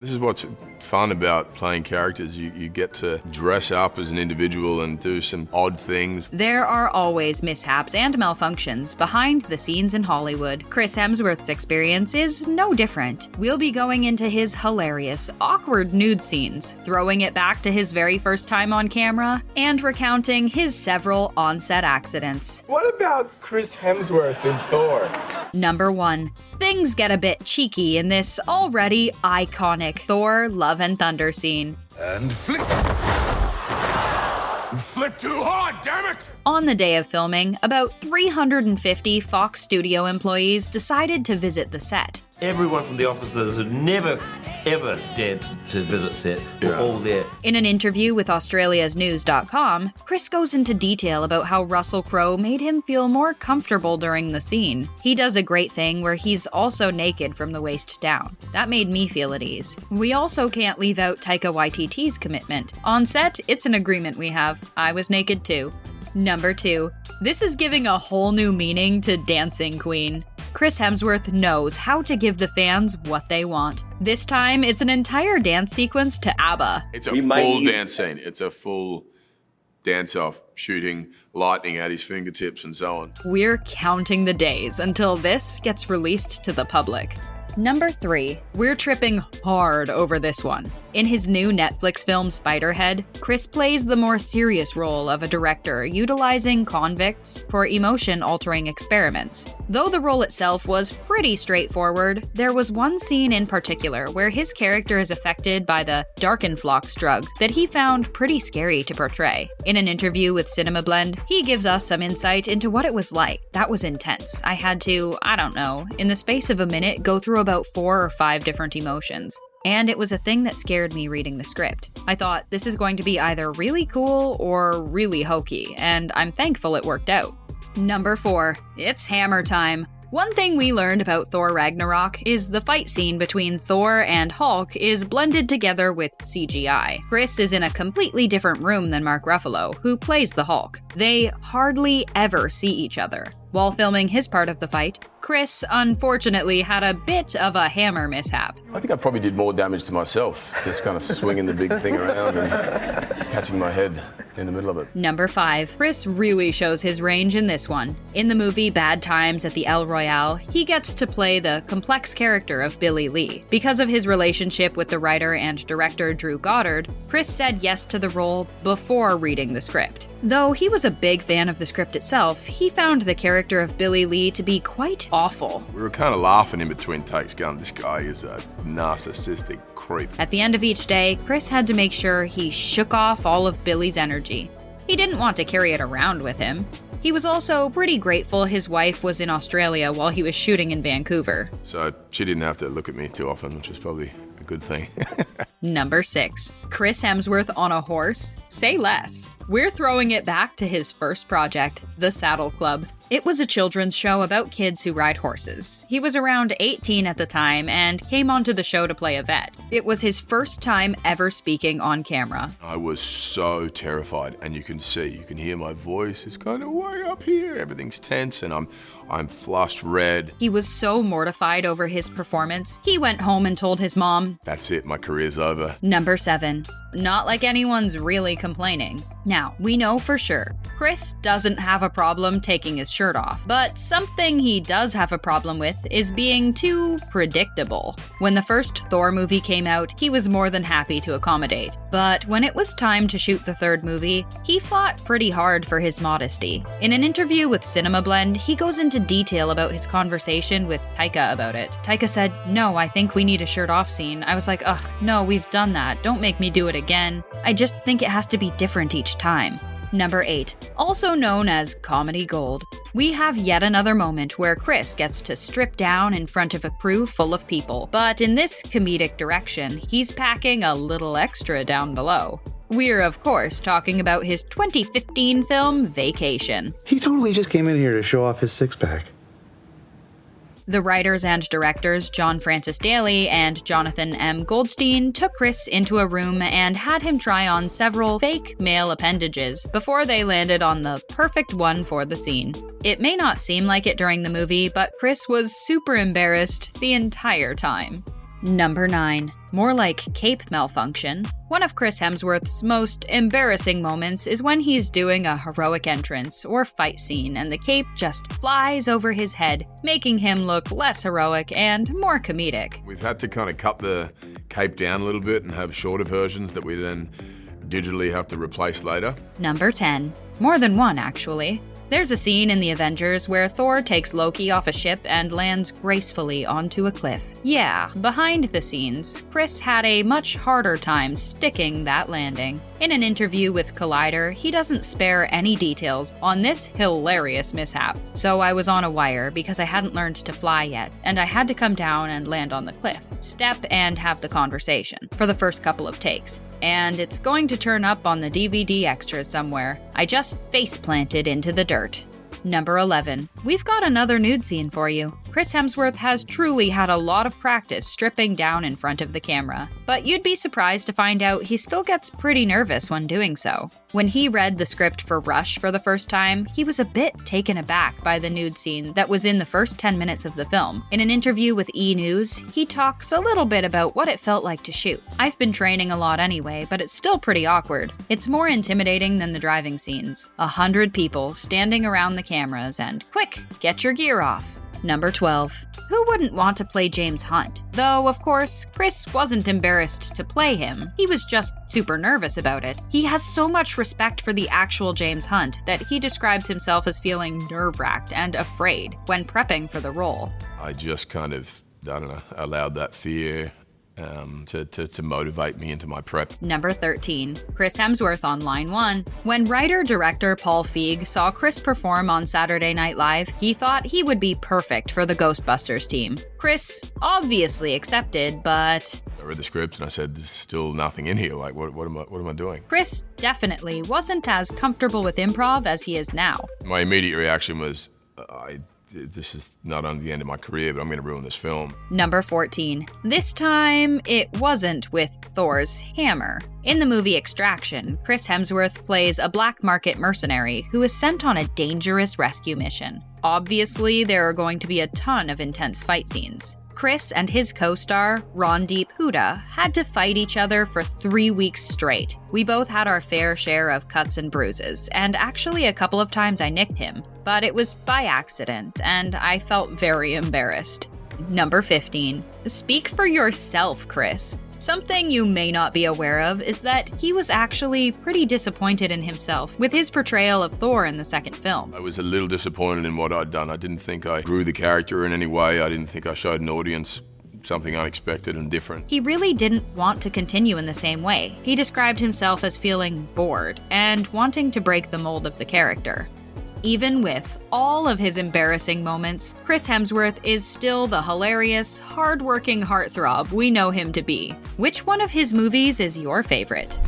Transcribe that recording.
This is what's fun about playing characters. You get to dress up as an individual and do some odd things. There are always mishaps and malfunctions behind the scenes in Hollywood. Chris Hemsworth's experience is no different. We'll be going into his hilarious, awkward nude scenes, throwing it back to his very first time on camera, and recounting his several on-set accidents. What about Chris Hemsworth in Thor? Number 1. Things get a bit cheeky in this already iconic Thor Love and Thunder scene. And flick. You flick too hard, damn it! On the day of filming, about 350 Fox studio employees decided to visit the set. Everyone from the offices who never, ever dared to visit set were all there. In an interview with AustraliasNews.com, Chris goes into detail about how Russell Crowe made him feel more comfortable during the scene. He does a great thing where he's also naked from the waist down. That made me feel at ease. We also can't leave out Taika Waititi's commitment. On set, it's an agreement we have. I was naked too. Number 2. This is giving a whole new meaning to Dancing Queen. Chris Hemsworth knows how to give the fans what they want. This time, it's an entire dance sequence to ABBA. It's a full dance scene. It's a full dance-off, shooting lightning at his fingertips and so on. We're counting the days until this gets released to the public. Number 3. We're tripping hard over this one. In his new Netflix film Spiderhead, Chris plays the more serious role of a director utilizing convicts for emotion-altering experiments. Though the role itself was pretty straightforward, there was one scene in particular where his character is affected by the Darkenflox drug that he found pretty scary to portray. In an interview with Cinema Blend, he gives us some insight into what it was like. That was intense. I had to, in the space of a minute, go through about 4 or 5 different emotions. And it was a thing that scared me reading the script. I thought, this is going to be either really cool or really hokey, and I'm thankful it worked out. Number 4. It's hammer time. One thing we learned about Thor Ragnarok is the fight scene between Thor and Hulk is blended together with CGI. Chris is in a completely different room than Mark Ruffalo, who plays the Hulk. They hardly ever see each other. While filming his part of the fight, Chris unfortunately had a bit of a hammer mishap. I think I probably did more damage to myself, just kind of swinging the big thing around and catching my head in the middle of it. Number 5. Chris really shows his range in this one. In the movie Bad Times at the El Royale, he gets to play the complex character of Billy Lee. Because of his relationship with the writer and director Drew Goddard, Chris said yes to the role before reading the script. Though he was a big fan of the script itself, he found the character of Billy Lee to be quite awful. We were kind of laughing in between takes, going, this guy is a narcissistic creep. At the end of each day, Chris had to make sure he shook off all of Billy's energy. He didn't want to carry it around with him. He was also pretty grateful his wife was in Australia while he was shooting in Vancouver. So she didn't have to look at me too often, which was probably a good thing. Number 6. Chris Hemsworth on a horse? Say less. We're throwing it back to his first project, The Saddle Club. It was a children's show about kids who ride horses. He was around 18 at the time and came onto the show to play a vet. It was his first time ever speaking on camera. I was so terrified, and you can hear my voice is kind of way up here. Everything's tense, and I'm flushed red. He was so mortified over his performance, he went home and told his mom, "That's it, my career's over." Number 7. Not like anyone's really complaining. Now, we know for sure, Chris doesn't have a problem taking his shirt off, but something he does have a problem with is being too predictable. When the first Thor movie came out, he was more than happy to accommodate. But when it was time to shoot the third movie, he fought pretty hard for his modesty. In an interview with Cinema Blend, he goes into detail about his conversation with Taika about it. Taika said, "No, I think we need a shirt off scene." I was like, ugh, no, we've done that. Don't make me do it again. I just think it has to be different each time. Number 8. Also known as Comedy Gold. We have yet another moment where Chris gets to strip down in front of a crew full of people, but in this comedic direction, he's packing a little extra down below. We're, of course, talking about his 2015 film, Vacation. He totally just came in here to show off his six-pack. The writers and directors John Francis Daly and Jonathan M. Goldstein took Chris into a room and had him try on several fake male appendages before they landed on the perfect one for the scene. It may not seem like it during the movie, but Chris was super embarrassed the entire time. Number 9. More like cape malfunction. One of Chris Hemsworth's most embarrassing moments is when he's doing a heroic entrance or fight scene and the cape just flies over his head, making him look less heroic and more comedic. We've had to kind of cut the cape down a little bit and have shorter versions that we then digitally have to replace later. Number 10. More than one, actually. There's a scene in the Avengers where Thor takes Loki off a ship and lands gracefully onto a cliff. Yeah, behind the scenes, Chris had a much harder time sticking that landing. In an interview with Collider, he doesn't spare any details on this hilarious mishap. So I was on a wire because I hadn't learned to fly yet, and I had to come down and land on the cliff, step and have the conversation for the first couple of takes. And it's going to turn up on the DVD extras somewhere. I just face planted into the dirt. Number 11. We've got another nude scene for you. Chris Hemsworth has truly had a lot of practice stripping down in front of the camera, but you'd be surprised to find out he still gets pretty nervous when doing so. When he read the script for Rush for the first time, he was a bit taken aback by the nude scene that was in the first 10 minutes of the film. In an interview with E! News, he talks a little bit about what it felt like to shoot. I've been training a lot anyway, but it's still pretty awkward. It's more intimidating than the driving scenes. 100 people standing around the cameras and, quick, get your gear off. Number 12. Who wouldn't want to play James Hunt? Though, of course, Chris wasn't embarrassed to play him. He was just super nervous about it. He has so much respect for the actual James Hunt that he describes himself as feeling nerve-wracked and afraid when prepping for the role. I just kind of, allowed that fear to motivate me into my prep. Number 13. Chris Hemsworth on line 1. When writer-director Paul Feig saw Chris perform on Saturday Night Live, he thought he would be perfect for the Ghostbusters team. Chris obviously accepted, but I read the script and I said, there's still nothing in here. Like, what am I doing? Chris definitely wasn't as comfortable with improv as he is now. My immediate reaction was, this is not only the end of my career, but I'm going to ruin this film. Number 14. This time, it wasn't with Thor's hammer. In the movie Extraction, Chris Hemsworth plays a black market mercenary who is sent on a dangerous rescue mission. Obviously, there are going to be a ton of intense fight scenes. Chris and his co-star, Randeep Hooda, had to fight each other for 3 weeks straight. We both had our fair share of cuts and bruises, and actually a couple of times I nicked him. But it was by accident, and I felt very embarrassed. Number 15. Speak for yourself, Chris. Something you may not be aware of is that he was actually pretty disappointed in himself with his portrayal of Thor in the second film. I was a little disappointed in what I'd done. I didn't think I grew the character in any way. I didn't think I showed an audience something unexpected and different. He really didn't want to continue in the same way. He described himself as feeling bored and wanting to break the mold of the character. Even with all of his embarrassing moments, Chris Hemsworth is still the hilarious, hard-working heartthrob we know him to be. Which one of his movies is your favorite?